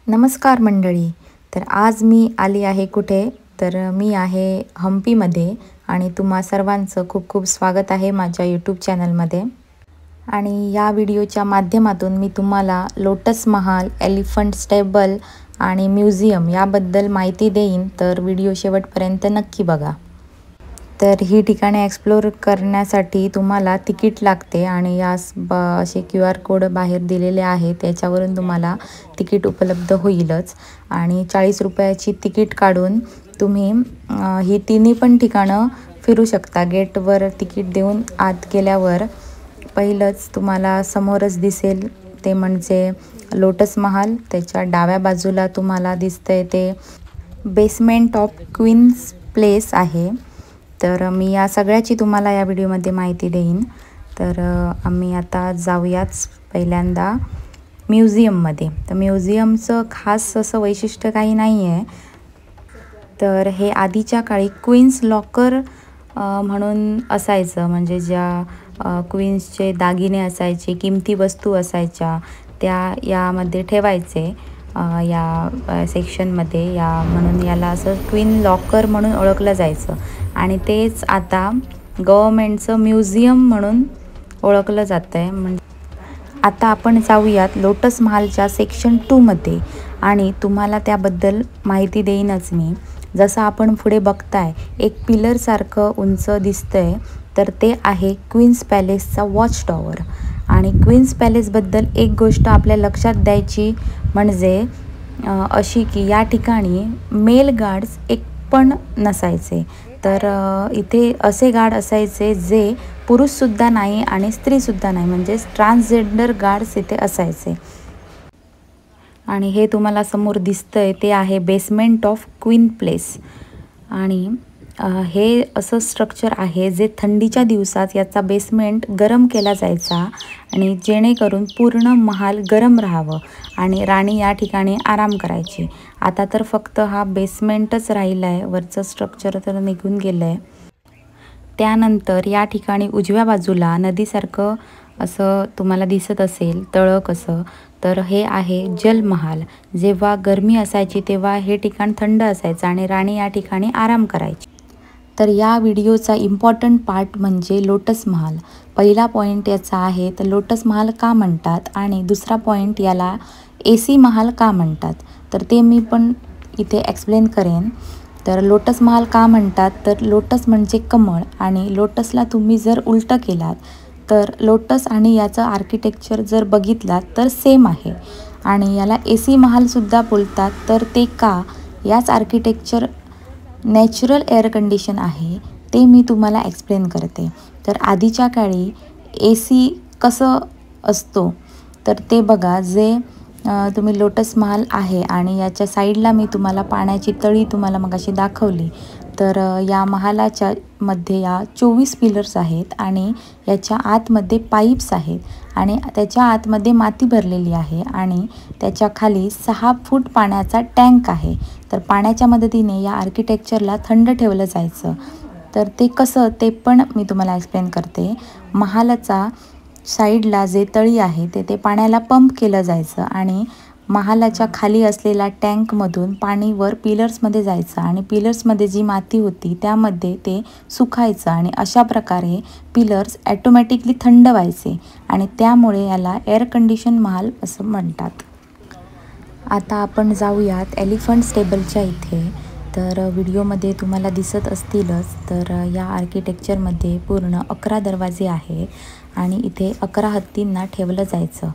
नमस्कार मंडळी. तर आज मी आली आहे कुठे, तर मी आहे हम्पीमध्ये आणि तुम्हा सर्वांचं खूप खूप स्वागत आहे माझ्या यूट्यूब चॅनलमध्ये. आणि या व्हिडिओच्या माध्यमातून मी तुम्हाला लोटस महाल, एलिफंट स्टेबल आणि म्युझियम याबद्दल माहिती देईन, तर व्हिडिओ शेवटपर्यंत नक्की बघा. तर ही ठिकाणे एक्सप्लोर करण्यासाठी तुम्हाला तिकीट लागते आणि यास असे QR कोड बाहेर दिलेले आहे, त्याच्यावरून तुम्हाला तिकीट उपलब्ध होईलच. आणि 40 रुपयाची तिकीट काढून तुम्ही ही तिन्ही पण ठिकाणं फिरू शकता. गेटवर तिकीट देऊन आत गेल्यावर पहिलंच तुम्हाला समोरच दिसेल ते म्हणजे लोटस महाल. त्याच्या डाव्या बाजूला तुम्हाला दिसतंय ते बेसमेंट ऑफ क्वीन्स प्लेस आहे. तर मी या सगळ्याची तुम्हाला या व्हिडिओमध्ये माहिती देईन. तर आम्ही आता जाऊयाच पहिल्यांदा म्युझियममध्ये. तर म्युझियमचं खास असं वैशिष्ट्य काही नाही आहे. तर हे आधीच्या काळी क्वीन्स लॉकर म्हणून असायचं, म्हणजे ज्या क्वीन्सचे दागिने असायचे, किमती वस्तू असायच्या, त्या यामध्ये ठेवायचे या सेक्शनमध्ये, म्हणून याला असं क्वीन लॉकर म्हणून ओळखलं जायचं. आणि तेच आता गव्हर्मेंटचं म्युझियम म्हणून ओळखलं जातं आहे. म्हणजे आता आपण जाऊयात लोटस महालच्या सेक्शन 2मध्ये आणि तुम्हाला त्याबद्दल माहिती देईनच मी. जसं आपण पुढे बघताय एक पिलरसारखं उंच दिसतंय, तर ते आहे क्वीन्स पॅलेसचा वॉच टॉवर. आणि क्वीन्स पॅलेसबद्दल एक गोष्ट आपल्या लक्षात द्यायची म्हणजे अशी की या ठिकाणी मेल गार्ड्स एक पण नसायचे. तर इथे असे गार्ड असायचे जे पुरुषसुद्धा नाही आणि स्त्रीसुद्धा नाही, म्हणजेच ट्रान्सजेंडर गार्ड्स इथे असायचे. आणि हे तुम्हाला समोर दिसतंय ते आहे बेसमेंट ऑफ क्वीन प्लेस. आणि हे असं स्ट्रक्चर आहे जे थंडीच्या दिवसात याचा बेसमेंट गरम केला जायचा आणि जेणेकरून पूर्ण महाल गरम राहावं आणि राणी या ठिकाणी आराम करायची. आता तर फक्त हा बेसमेंटच राहिला आहे, वरचं स्ट्रक्चर तर निघून गेलं आहे. त्यानंतर या ठिकाणी उजव्या बाजूला नदीसारखं असं तुम्हाला दिसत असेल तळं कसं, तर हे आहे जलमहाल. जेव्हा गरमी असायची तेव्हा हे ठिकाण थंड असायचं आणि राणी या ठिकाणी आराम करायची. तर या व्हिडिओचा इम्पॉर्टंट पार्ट म्हणजे लोटस महाल. पहिला पॉईंट याचा आहे तर लोटस महाल का म्हणतात आणि दुसरा पॉईंट याला AC महाल का म्हणतात, तर ते मी पण इथे एक्सप्लेन करेन. तर लोटस महाल का म्हणतात, तर लोटस म्हणजे कमळ आणि लोटसला तुम्ही जर उलटं केलात तर लोटस आणि याचं आर्किटेक्चर जर बघितलात तर सेम आहे. आणि याला AC महालसुद्धा बोलतात. तर ते का, याच आर्किटेक्चर नॅचरल एअर कंडिशन आहे ते मी तुम्हाला एक्सप्लेन करते. तर आधीच्या काळी AC कसं असतो तर ते बघा. जे तुम्ही लोटस महाल आहे आणि याच्या साईडला मी तुम्हाला पाण्याची तळी तुम्हाला मगाशी दाखवली. तर या महालाच्या मध्ये या 24 पिलर्स आहेत आणि याच्या आतमध्ये पाईप्स आहेत आणि त्याच्या आतमध्ये माती भरलेली आहे आणि त्याच्या खाली 6 फूट पाण्याचा टँक आहे. तर पाण्याच्या मदतीने या आर्किटेक्चरला थंड ठेवलं जायचं. तर ते कसं ते पण मी तुम्हाला एक्सप्लेन करते. महालाचा साईडला जे तळी आहे ते पाण्याला पंप केलं जायचं आणि महालाच्या खाली असलेल्या टँकमधून पाणी वर पिलर्समध्ये जायचं आणि पिलर्समध्ये जी माती होती त्यामध्ये ते सुकायचं आणि अशा प्रकारे पिलर्स ॲटोमॅटिकली थंड व्हायचे आणि त्यामुळे याला एअर कंडिशन महाल असं म्हणतात. आता आपण जाऊयात एलिफंट स्टेबलच्या इथे. तर व्हिडिओमध्ये तुम्हाला दिसत असतीलच. तर या आर्किटेक्चरमध्ये पूर्ण 11 दरवाजे आहेत आणि इथे 11 हत्तींना ठेवलं जायचं.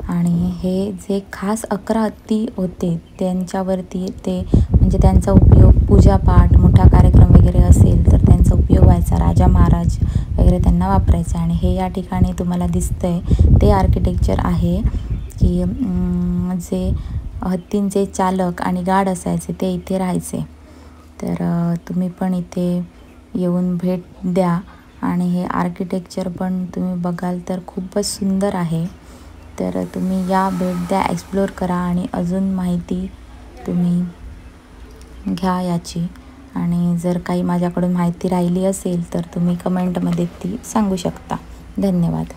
आणि हे जे खास 11 हत्ती होते त्यांच्यावरती ते म्हणजे त्यांचा उपयोग पूजापाठ, मोठा कार्यक्रम वगैरे असेल तर त्यांचा उपयोग व्हायचा. राजा महाराज वगैरे त्यांना वापरायचं. आणि हे या ठिकाणी तुम्हाला दिसतंय ते आर्किटेक्चर आहे की जे हत्तींचे चालक आणि गार्ड असायचे ते इथे राहायचे. तर तुम्ही पण इथे येऊन भेट द्या आणि हे आर्किटेक्चर पण तुम्ही बघाल तर खूपच सुंदर आहे. तर तुम्ही या भेट द्या, एक्सप्लोर करा आणि अजून माहिती तुम्ही घ्या याची. आणि जर काही माझ्याकडून माहिती राहिली असेल तर तुम्ही कमेंटमध्ये ती सांगू शकता. धन्यवाद.